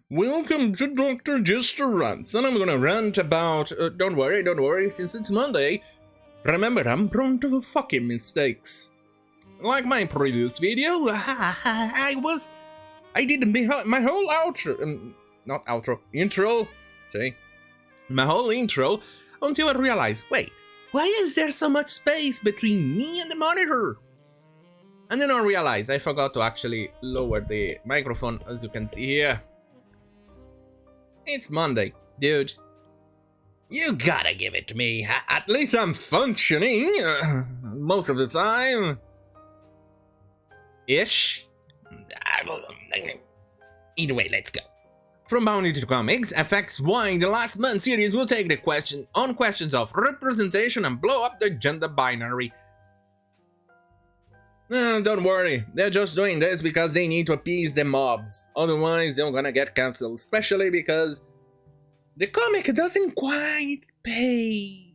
Welcome to Dr. Jester Rants, and I'm gonna rant about, don't worry, since it's Monday, remember, I'm prone to fucking mistakes. Like my previous video, I did my whole intro, my whole intro, until I realized, wait, why is there so much space between me and the monitor? And then I realized I forgot to actually lower the microphone, as you can see here. It's Monday, dude. You gotta give it to me. At least I'm functioning most of the time. Ish. Either way, let's go. From Bounty to Comics, FX YTheLastMan series will take the questions of representation and blow up the gender binary. Don't worry, they're just doing this because they need to appease the mobs. Otherwise, they're gonna get cancelled, especially because the comic doesn't quite pay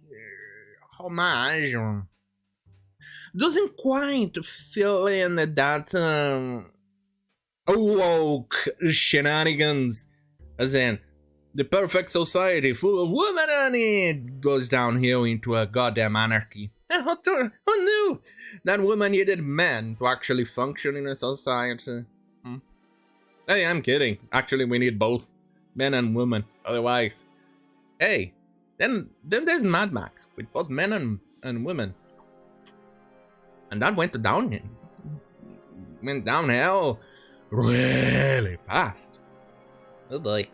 homage. Doesn't quite fill in that woke shenanigans. As in, the perfect society full of women, and it goes downhill into a goddamn anarchy. Who knew that women needed men to actually function in a society? Hey, I'm kidding. Actually, we need both men and women. Otherwise, hey, then there's Mad Max with both men and women, and that went downhill really fast. Oh boy.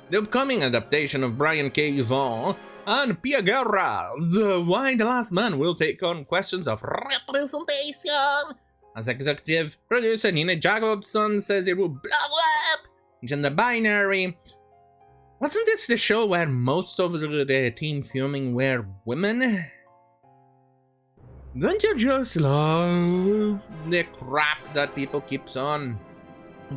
The upcoming adaptation of Brian K. Vaughan and Pia Guerra's YTheLastMan will take on questions of representation. As executive producer Nina Jacobson says it will blow up gender binary. Wasn't this the show where most of the team filming were women? Don't you just love the crap that people keeps on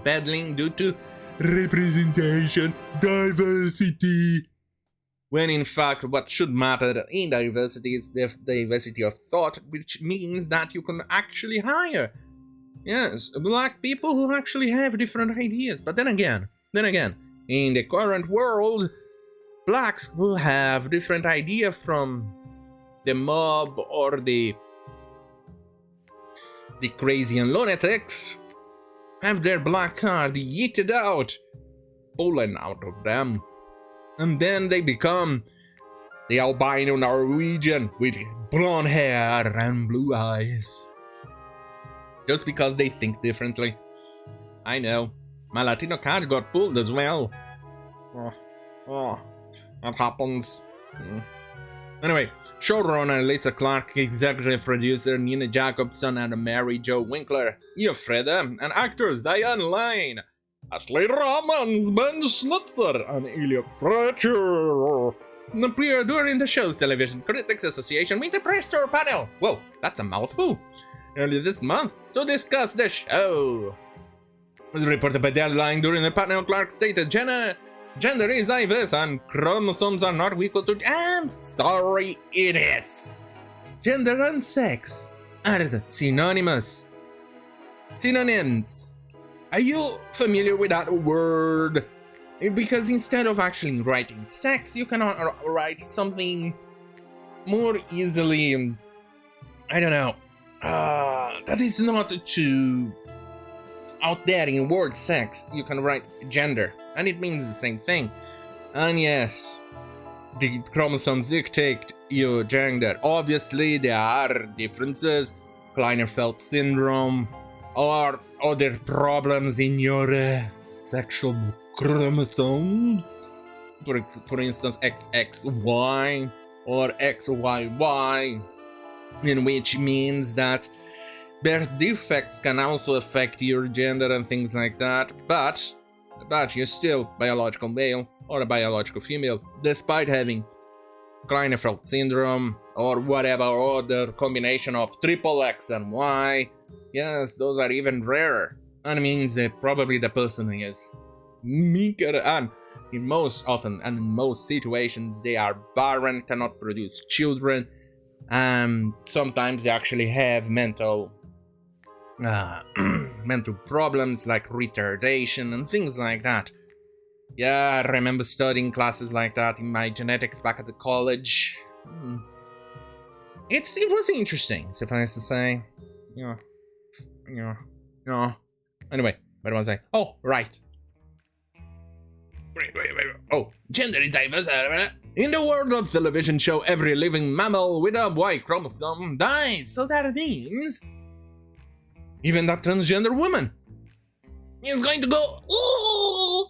peddling due to representation, diversity? When in fact what should matter in diversity is the diversity of thought, which means that you can actually hire, yes, black people who actually have different ideas. But then again, in the current world, blacks who have different ideas from the mob or the crazy and lunatics have their black card yeeted out, pulling out of them. And then they become the albino Norwegian with blonde hair and blue eyes. Just because they think differently. I know. My Latino card got pulled as well. That happens. Anyway, showrunner Lisa Clark, executive producer Nina Jacobson and Mary Jo Winkler, Freda, and actors Diane Lane, Ashley Ramans, Ben Schnitzer, and Ilya Fletcher appear during the show's Television Critics Association with the press tour panel. Whoa, that's a mouthful. Earlier this month to discuss the show. As reported by Deadline, during the panel, Clark stated gender is diverse and chromosomes are not equal to. I'm sorry, it is. Gender and sex are synonymous. Synonyms. Are you familiar with that word? Because instead of actually writing sex, you can write something more easily, I don't know, that is not too out there in word sex. You can write gender, and it means the same thing. And yes, the chromosomes dictate your gender. Obviously, there are differences, Klinefelter syndrome, or other problems in your sexual chromosomes. For instance, XXY or XYY, in which means that birth defects can also affect your gender and things like that, but you're still biological male or a biological female, despite having Klinefelter syndrome or whatever other combination of triple X and Y. Yes, those are even rarer, and it means that probably the person is meeker, and in most situations they are barren, cannot produce children, and sometimes they actually have mental mental problems like retardation and things like that. Yeah, I remember studying classes like that in my genetics back at the college. It was interesting, suffice to say. Yeah. Anyway, what was I? Oh, right. Wait. Oh, gender is diverse. In the world of television show, every living mammal with a Y chromosome dies. So that means even that transgender woman is going to go. Ooh!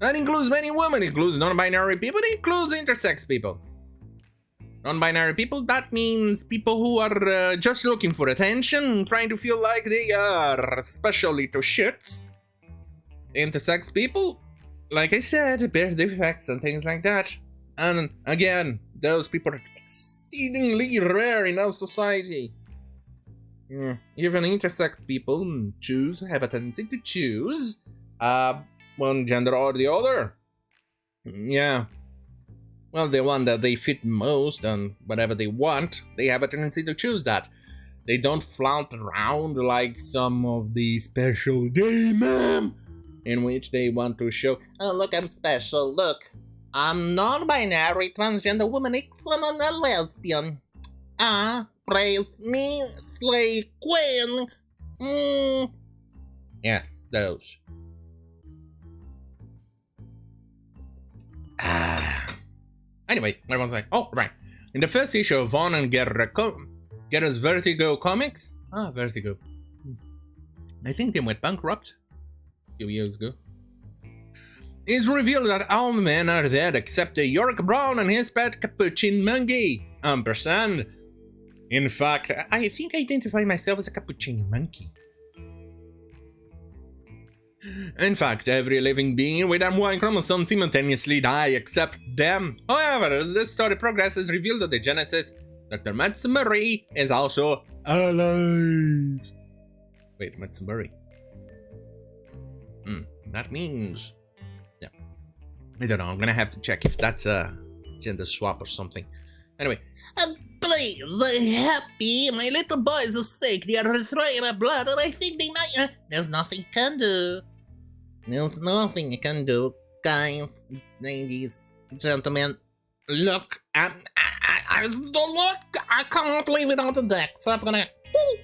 That includes many women. It includes non-binary people. It includes intersex people. Non-binary people, that means people who are just looking for attention, trying to feel like they are special little shits. Intersex people, like I said, birth defects and things like that. And again, those people are exceedingly rare in our society. Even intersex people have a tendency to choose one gender or the other. Yeah. Well, the one that they fit most and whatever they want, they have a tendency to choose that. They don't flaunt around like some of the special gay men, in which they want to show, oh, look, I'm special, look. I'm non-binary, transgender woman, I'm a lesbian. Praise me, slay queen. Yes, those. Anyway, everyone's like, oh, right. In the first issue of Von and Guerra's Vertigo comics. Vertigo. I think they went bankrupt a few years ago. It's revealed that all men are dead except Yorick Brown and his pet capuchin monkey. Ampersand. In fact, I think I identify myself as a capuchin monkey. In fact, every living being with a Y chromosome simultaneously die except them. However, as this story progresses, revealed that the Genesis, Dr. Matsumari is also alive. Wait, Matsumari. That means... yeah. I don't know, I'm gonna have to check if that's a gender swap or something. Anyway. Please, happy, my little boys are sick, they are throwing up blood, and I think they might... There's nothing I can do. There's nothing I can do, guys, ladies, gentlemen. Look, I don't look. I can't leave without the deck, so I'm gonna. Ooh,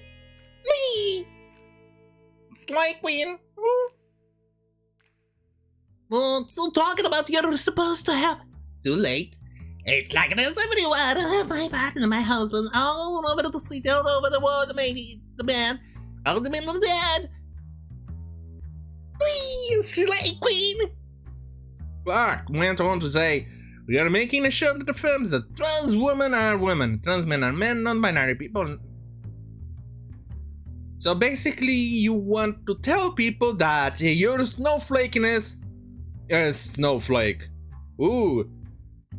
me, Slay Queen. Well, still talking about you're supposed to have. It's too late. It's like this everywhere. My partner, my husband, all over the city, all over the world. Maybe it's the man, all the men are dead. Please, Slay Queen! Clark went on to say, we are making a show that affirms that trans women are women, trans men are men, non-binary people. So basically, you want to tell people that your snowflakiness is snowflake. Ooh,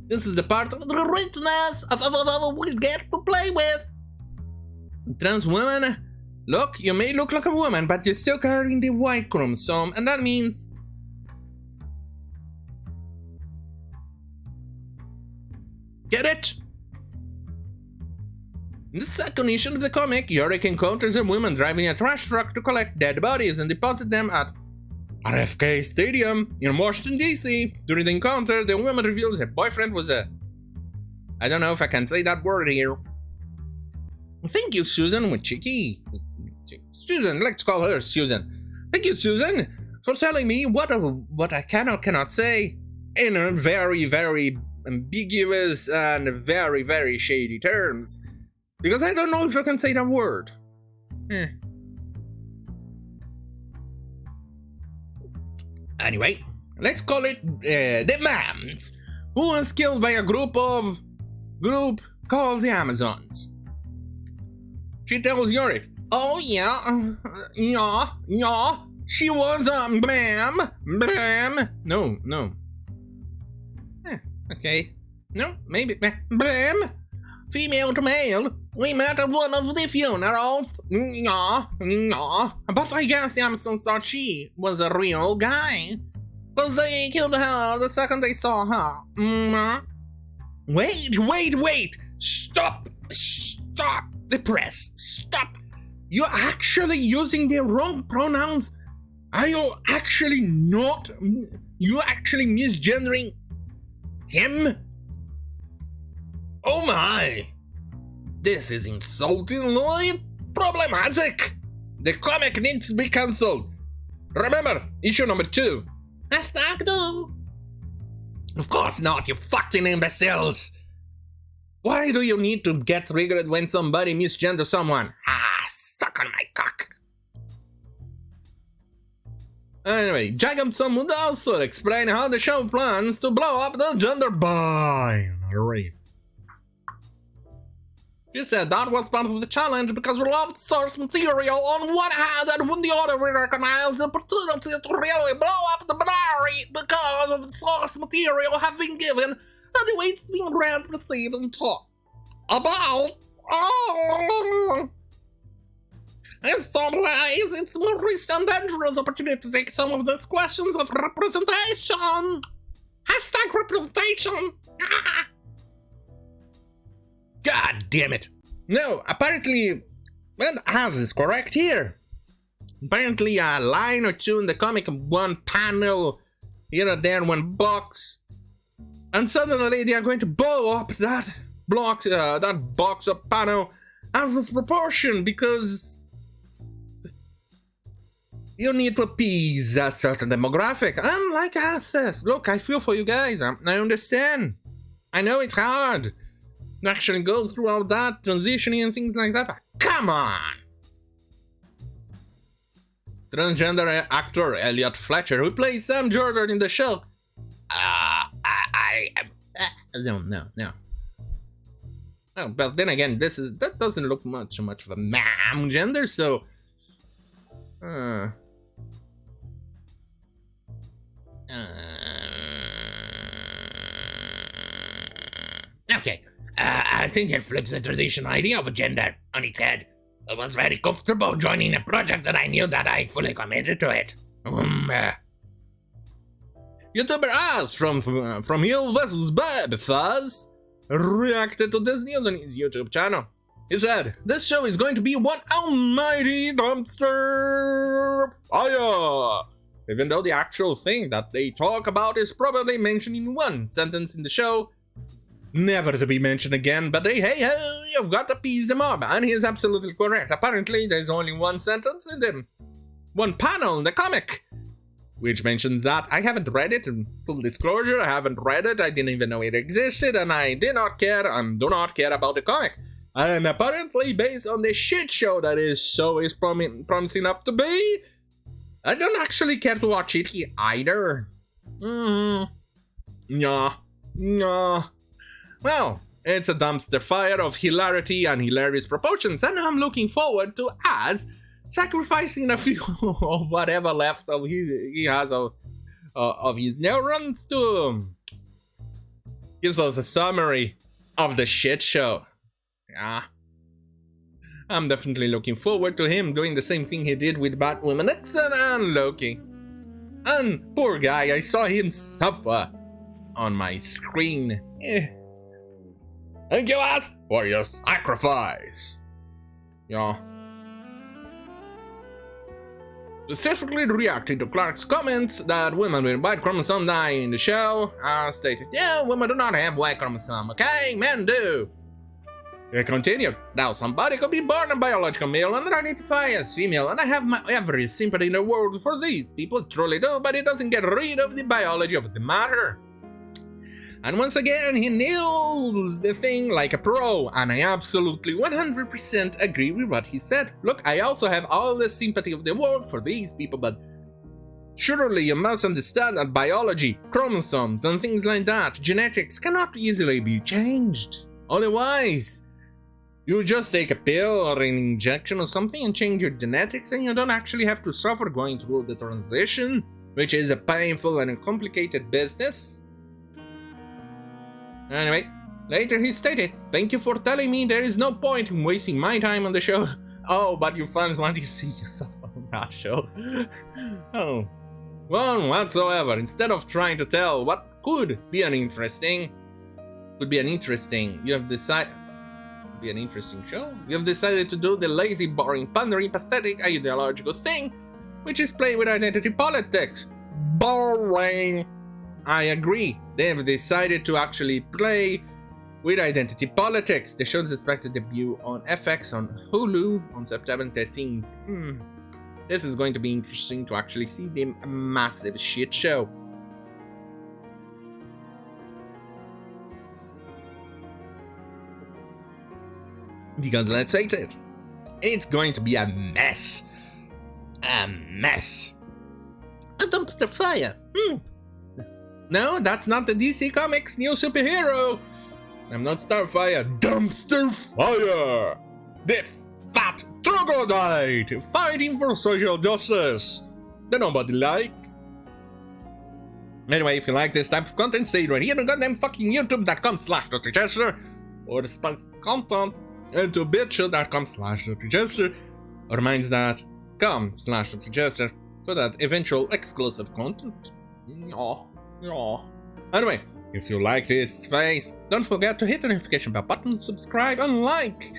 this is the part of the richness of we get to play with. Trans women. Look, you may look like a woman, but you're still carrying the Y chromosome, and that means... Get it? In the second issue of the comic, Yorick encounters a woman driving a trash truck to collect dead bodies and deposit them at RFK Stadium in Washington, D.C. During the encounter, the woman reveals her boyfriend was a... I don't know if I can say that word here. Thank you, Susan, with Chicky. Susan, let's call her Susan. Thank you, Susan, for telling me what I cannot say in a very, very ambiguous and very, very shady terms. Because I don't know if I can say that word. Anyway, let's call it the Mams, who was killed by a group called the Amazons. She tells Yorick, oh yeah, she was, blam, no. Okay, no, maybe, blam, female to male, we met at one of the funerals, but I guess the Amazons thought she was a real guy, cause they killed her the second they saw her, Wait, stop, the press, stop. You're actually using the wrong pronouns? Are you actually not... You actually misgendering him? Oh my! This is insultingly problematic! The comic needs to be cancelled! Remember, issue number 2. Hashtag no! Of course not, you fucking imbeciles! Why do you need to get triggered when somebody misgenders someone? Ah, suck on my cock! Anyway, Jacobson would also explain how the show plans to blow up the gender binary. She said that was part of the challenge because we loved source material on one hand, and on the other we recognized the opportunity to really blow up the binary because of the source material have been given and the way it's being read, perceived, and taught about. In some ways, it's more risky and dangerous opportunity to take some of these questions of representation. Hashtag representation. God damn it. No, apparently, well, Hans is correct here. Apparently a line or two in the comic, one panel, here and there, one box. And suddenly they are going to blow up that box of panel out of proportion because you need to appease a certain demographic. And like I said, look, I feel for you guys. I understand. I know it's hard to actually go through all that, transitioning and things like that, but come on! Transgender actor Elliot Fletcher, who plays Sam Jordan in the show. No. Oh, but then again, that doesn't look much of a ma'am gender, so... Okay. I think it flips the traditional idea of a gender on its head. So I was very comfortable joining a project that I knew that I fully committed to it. YouTuber Ass from Hill vs. Bad Fuzz reacted to this news on his YouTube channel. He said, "This show is going to be one almighty dumpster fire." Even though the actual thing that they talk about is probably mentioned in one sentence in the show, never to be mentioned again, but hey ho, you've got to appease the mob, and he is absolutely correct. Apparently, there's only one sentence in them, one panel in the comic, which mentions that. I haven't read it, in full disclosure, I haven't read it, I didn't even know it existed, and I did not care and do not care about the comic. And apparently, based on the shit show that is promising up to be, I don't actually care to watch it either. Nah. Well, it's a dumpster fire of hilarity and hilarious proportions, and I'm looking forward to Az sacrificing a few of whatever left of he has of his neurons to gives us a summary of the shit show. Yeah, I'm definitely looking forward to him doing the same thing he did with Batwoman Nixon and Loki. And poor guy, I saw him suffer on my screen. Thank you, Az, for your sacrifice. Yeah. Specifically reacting to Clark's comments that women with white chromosome die in the show, stated, "Yeah, women do not have white chromosome, okay? Men do." He continued, "Now somebody could be born a biological male and identify as female, and I have my every sympathy in the world for these people, truly do, but it doesn't get rid of the biology of the matter." And once again, he nails the thing like a pro, and I absolutely 100% agree with what he said. Look, I also have all the sympathy of the world for these people, but surely you must understand that biology, chromosomes, and things like that, genetics cannot easily be changed. Otherwise, you just take a pill or an injection or something and change your genetics, and you don't actually have to suffer going through the transition, which is a painful and a complicated business. Anyway, later he stated, "Thank you for telling me there is no point in wasting my time on the show." Oh, but your fans want you to see yourself on that show. Oh, well, whatsoever. Instead of trying to tell what could be an interesting, you have decided. be an interesting show. We have decided to do the lazy, boring, pandering, pathetic, ideological thing, which is play with identity politics. Boring! I agree. They have decided to actually play with identity politics. The show is expected to debut on FX on Hulu on September 13th. This is going to be interesting to actually see the massive shit show. Because let's face it, it's going to be a mess. A mess. A Dumpsterfire. No, that's not the DC Comics new superhero. I'm not Starfire. Dumpsterfire. The fat troglodyte fighting for social justice that nobody likes. Anyway, if you like this type of content, stay right here on goddamn fucking youtube.com/DrJester or the Suspense content into bitch.com/DrJester or minds.com/DrJester for that eventual exclusive content. Anyway, if you like this face, don't forget to hit the notification bell button, subscribe, and like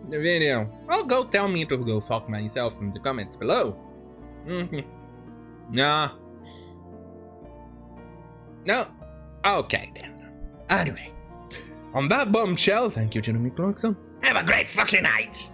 the video. Or go tell me to go fuck myself in the comments below. No. Okay then. Anyway, on that bombshell, thank you, Jeremy Clarkson. Have a great fucking night.